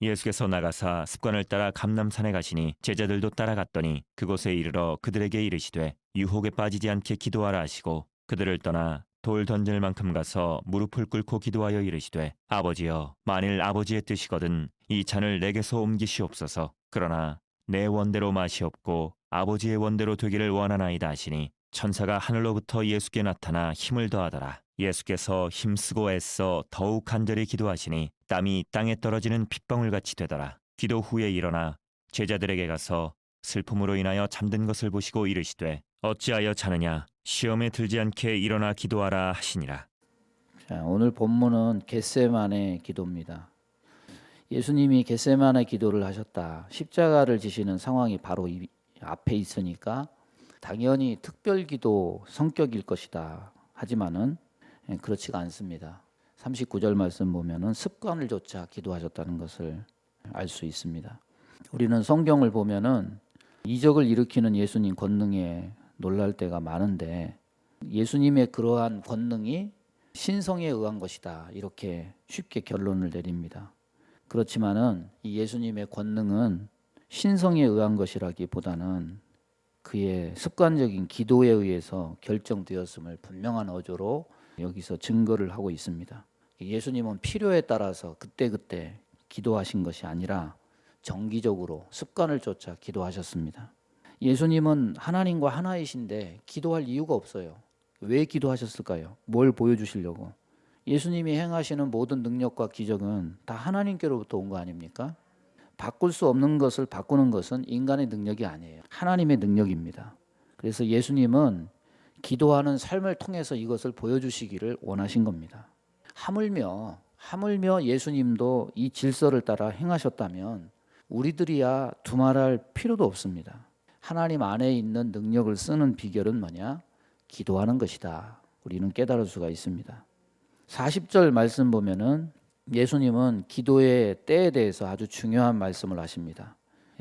예수께서 나가사 습관을 따라 감람산에 가시니 제자들도 따라갔더니 그곳에 이르러 그들에게 이르시되 유혹에 빠지지 않게 기도하라 하시고 그들을 떠나 돌 던질 만큼 가서 무릎을 꿇고 기도하여 이르시되 아버지여 만일 아버지의 뜻이거든 이 잔을 내게서 옮기시옵소서. 그러나 내 원대로 마시옵고 아버지의 원대로 되기를 원하나이다 하시니 천사가 하늘로부터 예수께 나타나 힘을 더하더라. 예수께서 힘쓰고 애써 더욱 간절히 기도하시니 땀이 땅에 떨어지는 핏방울같이 되더라. 기도 후에 일어나 제자들에게 가서 슬픔으로 인하여 잠든 것을 보시고 이르시되 어찌하여 자느냐 시험에 들지 않게 일어나 기도하라 하시니라. 자, 오늘 본문은 겟세마네 기도입니다. 예수님이 겟세마네 기도를 하셨다. 십자가를 지시는 상황이 바로 이 앞에 있으니까 당연히 특별 기도 성격일 것이다. 하지만은 그렇지가 않습니다. 39절 말씀 보면은 습관을 조차 기도하셨다는 것을 알 수 있습니다. 우리는 성경을 보면은 이적을 일으키는 예수님 권능에 놀랄 때가 많은데 예수님의 그러한 권능이 신성에 의한 것이다. 이렇게 쉽게 결론을 내립니다. 그렇지만은 이 예수님의 권능은 신성에 의한 것이라기보다는 그의 습관적인 기도에 의해서 결정되었음을 분명한 어조로 여기서 증거를 하고 있습니다. 예수님은 필요에 따라서 그때그때 기도하신 것이 아니라 정기적으로 습관을 쫓아 기도하셨습니다. 예수님은 하나님과 하나이신데 기도할 이유가 없어요. 왜 기도하셨을까요? 뭘 보여주시려고? 예수님이 행하시는 모든 능력과 기적은 다 하나님께로부터 온 거 아닙니까? 바꿀 수 없는 것을 바꾸는 것은 인간의 능력이 아니에요. 하나님의 능력입니다. 그래서 예수님은 기도하는 삶을 통해서 이것을 보여주시기를 원하신 겁니다. 하물며 예수님도 이 질서를 따라 행하셨다면 우리들이야 두말할 필요도 없습니다. 하나님 안에 있는 능력을 쓰는 비결은 뭐냐? 기도하는 것이다. 우리는 깨달을 수가 있습니다. 40절 말씀 보면은 예수님은 기도의 때에 대해서 아주 중요한 말씀을 하십니다.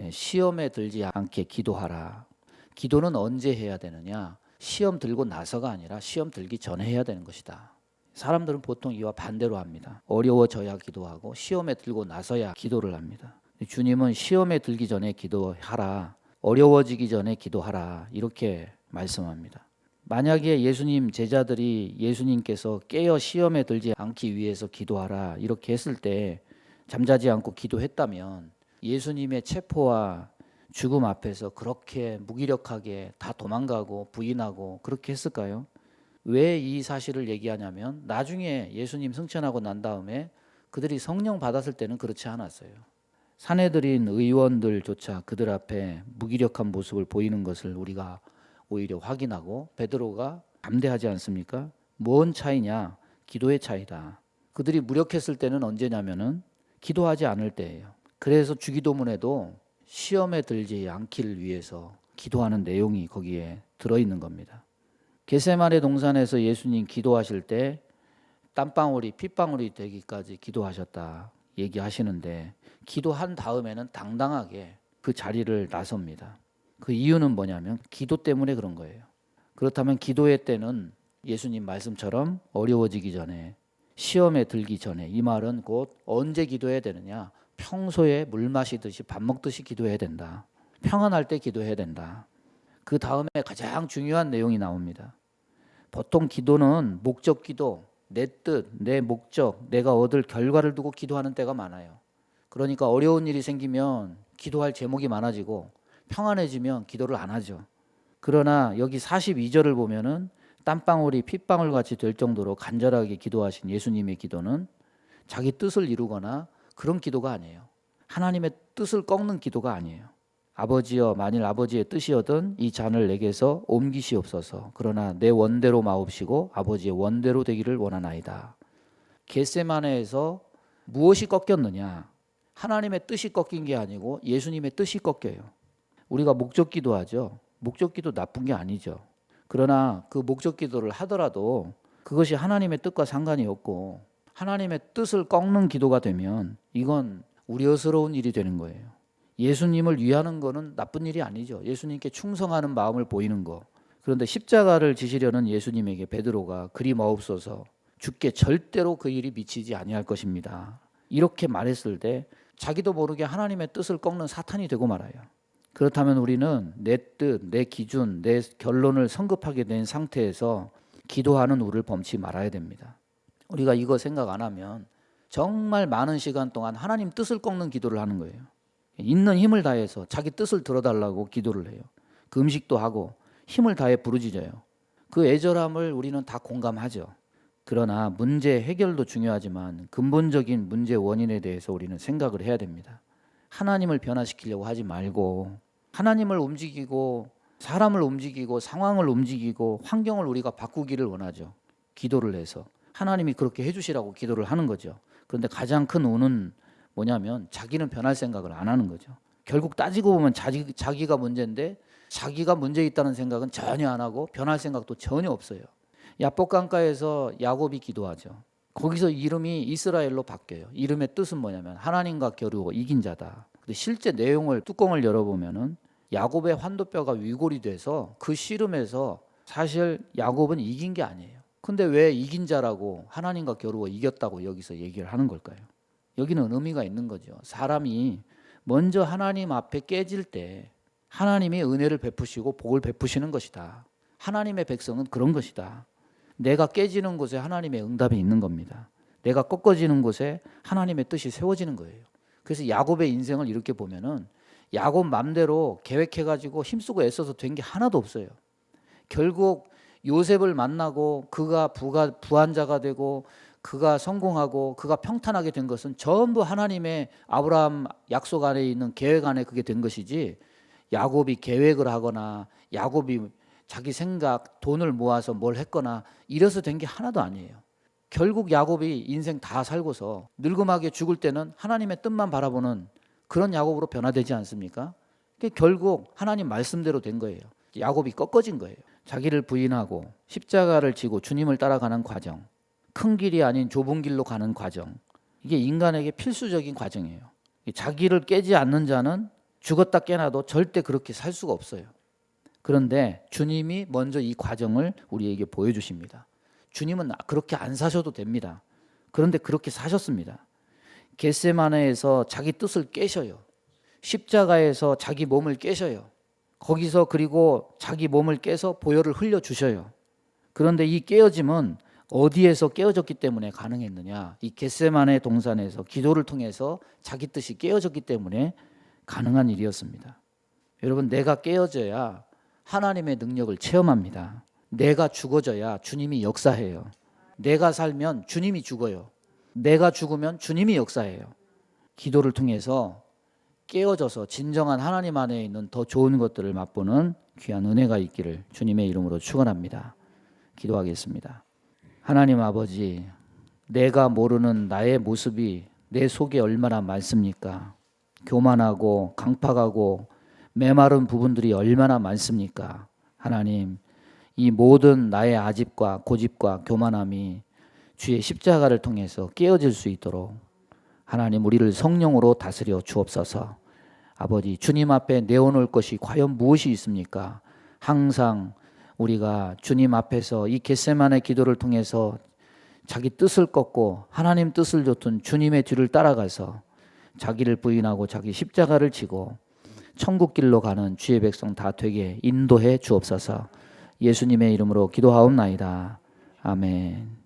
시험에 들지 않게 기도하라. 기도는 언제 해야 되느냐? 시험 들고 나서가 아니라 시험 들기 전에 해야 되는 것이다. 사람들은 보통 이와 반대로 합니다. 어려워져야 기도하고 시험에 들고 나서야 기도를 합니다. 주님은 시험에 들기 전에 기도하라. 어려워지기 전에 기도하라. 이렇게 말씀합니다. 만약에 예수님 제자들이 예수님께서 깨어 시험에 들지 않기 위해서 기도하라 이렇게 했을 때 잠자지 않고 기도했다면 예수님의 체포와 죽음 앞에서 그렇게 무기력하게 다 도망가고 부인하고 그렇게 했을까요? 왜 이 사실을 얘기하냐면 나중에 예수님 승천하고 난 다음에 그들이 성령 받았을 때는 그렇지 않았어요. 사내들인 의원들조차 그들 앞에 무기력한 모습을 보이는 것을 우리가 오히려 확인하고 베드로가 담대하지 않습니까? 뭔 차이냐? 기도의 차이다. 그들이 무력했을 때는 언제냐면은 기도하지 않을 때예요. 그래서 주기도문에도 시험에 들지 않기를 위해서 기도하는 내용이 거기에 들어있는 겁니다. 겟세마네 동산에서 예수님 기도하실 때 땀방울이 핏방울이 되기까지 기도하셨다 얘기하시는데 기도한 다음에는 당당하게 그 자리를 나섭니다. 그 이유는 뭐냐면 기도 때문에 그런 거예요. 그렇다면 기도의 때는 예수님 말씀처럼 어려워지기 전에 시험에 들기 전에 이 말은 곧 언제 기도해야 되느냐? 평소에 물 마시듯이 밥 먹듯이 기도해야 된다. 평안할 때 기도해야 된다. 그 다음에 가장 중요한 내용이 나옵니다. 보통 기도는 목적 기도, 내 뜻, 내 목적, 내가 얻을 결과를 두고 기도하는 때가 많아요. 그러니까 어려운 일이 생기면 기도할 제목이 많아지고 평안해지면 기도를 안 하죠. 그러나 여기 42절을 보면은 땀방울이 핏방울 같이 될 정도로 간절하게 기도하신 예수님의 기도는 자기 뜻을 이루거나 그런 기도가 아니에요. 하나님의 뜻을 꺾는 기도가 아니에요. 아버지여 만일 아버지의 뜻이거든 이 잔을 내게서 옮기시옵소서. 그러나 내 원대로 마옵시고 아버지의 원대로 되기를 원하나이다. 겟세마네에서 무엇이 꺾였느냐? 하나님의 뜻이 꺾인 게 아니고 예수님의 뜻이 꺾여요. 우리가 목적 기도하죠. 목적 기도 나쁜 게 아니죠. 그러나 그 목적 기도를 하더라도 그것이 하나님의 뜻과 상관이 없고 하나님의 뜻을 꺾는 기도가 되면 이건 우려스러운 일이 되는 거예요. 예수님을 위하는 거는 나쁜 일이 아니죠. 예수님께 충성하는 마음을 보이는 거. 그런데 십자가를 지시려는 예수님에게 베드로가 그리 마옵소서 주께 절대로 그 일이 미치지 아니할 것입니다. 이렇게 말했을 때 자기도 모르게 하나님의 뜻을 꺾는 사탄이 되고 말아요. 그렇다면 우리는 내 뜻, 내 기준, 내 결론을 성급하게 된 상태에서 기도하는 우를 범치 말아야 됩니다. 우리가 이거 생각 안 하면 정말 많은 시간 동안 하나님 뜻을 꺾는 기도를 하는 거예요. 있는 힘을 다해서 자기 뜻을 들어달라고 기도를 해요. 그 음식도 하고 힘을 다해 부르짖어요. 그 애절함을 우리는 다 공감하죠. 그러나 문제 해결도 중요하지만 근본적인 문제 원인에 대해서 우리는 생각을 해야 됩니다. 하나님을 변화시키려고 하지 말고 하나님을 움직이고 사람을 움직이고 상황을 움직이고 환경을 우리가 바꾸기를 원하죠. 기도를 해서 하나님이 그렇게 해주시라고 기도를 하는 거죠. 그런데 가장 큰 오는 뭐냐면 자기는 변할 생각을 안 하는 거죠. 결국 따지고 보면 자기가 문제인데 자기가 문제 있다는 생각은 전혀 안 하고 변할 생각도 전혀 없어요. 야복강가에서 야곱이 기도하죠. 거기서 이름이 이스라엘로 바뀌어요. 이름의 뜻은 뭐냐면 하나님과 겨루어 이긴 자다. 근데 실제 내용을 뚜껑을 열어보면은 야곱의 환도뼈가 위골이 돼서 그 씨름에서 사실 야곱은 이긴 게 아니에요. 근데 왜 이긴 자라고 하나님과 겨루어 이겼다고 여기서 얘기를 하는 걸까요? 여기는 의미가 있는 거죠. 사람이 먼저 하나님 앞에 깨질 때 하나님이 은혜를 베푸시고 복을 베푸시는 것이다. 하나님의 백성은 그런 것이다. 내가 깨지는 곳에 하나님의 응답이 있는 겁니다. 내가 꺾어지는 곳에 하나님의 뜻이 세워지는 거예요. 그래서 야곱의 인생을 이렇게 보면은 야곱 맘대로 계획해가지고 힘쓰고 애써서 된 게 하나도 없어요. 결국 요셉을 만나고 그가 부한자가 되고 그가 성공하고 그가 평탄하게 된 것은 전부 하나님의 아브라함 약속 안에 있는 계획 안에 그게 된 것이지 야곱이 계획을 하거나 야곱이 자기 생각 돈을 모아서 뭘 했거나 이래서 된 게 하나도 아니에요. 결국 야곱이 인생 다 살고서 늙음하게 죽을 때는 하나님의 뜻만 바라보는 그런 야곱으로 변화되지 않습니까? 결국 하나님 말씀대로 된 거예요. 야곱이 꺾어진 거예요. 자기를 부인하고 십자가를 지고 주님을 따라가는 과정, 큰 길이 아닌 좁은 길로 가는 과정, 이게 인간에게 필수적인 과정이에요. 자기를 깨지 않는 자는 죽었다 깨나도 절대 그렇게 살 수가 없어요. 그런데 주님이 먼저 이 과정을 우리에게 보여주십니다. 주님은 그렇게 안 사셔도 됩니다. 그런데 그렇게 사셨습니다. 겟세마네에서 자기 뜻을 깨셔요. 십자가에서 자기 몸을 깨셔요. 거기서 그리고 자기 몸을 깨서 보혈을 흘려주셔요. 그런데 이 깨어짐은 어디에서 깨어졌기 때문에 가능했느냐? 이 겟세마네 동산에서 기도를 통해서 자기 뜻이 깨어졌기 때문에 가능한 일이었습니다. 여러분, 내가 깨어져야 하나님의 능력을 체험합니다. 내가 죽어져야 주님이 역사해요. 내가 살면 주님이 죽어요. 내가 죽으면 주님이 역사해요. 기도를 통해서 깨어져서 진정한 하나님 안에 있는 더 좋은 것들을 맛보는 귀한 은혜가 있기를 주님의 이름으로 축원합니다. 기도하겠습니다. 하나님 아버지, 내가 모르는 나의 모습이 내 속에 얼마나 많습니까? 교만하고 강팍하고 메마른 부분들이 얼마나 많습니까? 하나님, 이 모든 나의 아집과 고집과 교만함이 주의 십자가를 통해서 깨어질 수 있도록 하나님 우리를 성령으로 다스려 주옵소서. 아버지, 주님 앞에 내어놓을 것이 과연 무엇이 있습니까? 항상 우리가 주님 앞에서 이 겟세마네 기도를 통해서 자기 뜻을 꺾고 하나님 뜻을 좇은 주님의 뒤를 따라가서 자기를 부인하고 자기 십자가를 지고 천국 길로 가는 주의 백성 다 되게 인도해 주옵소서. 예수님의 이름으로 기도하옵나이다. 아멘.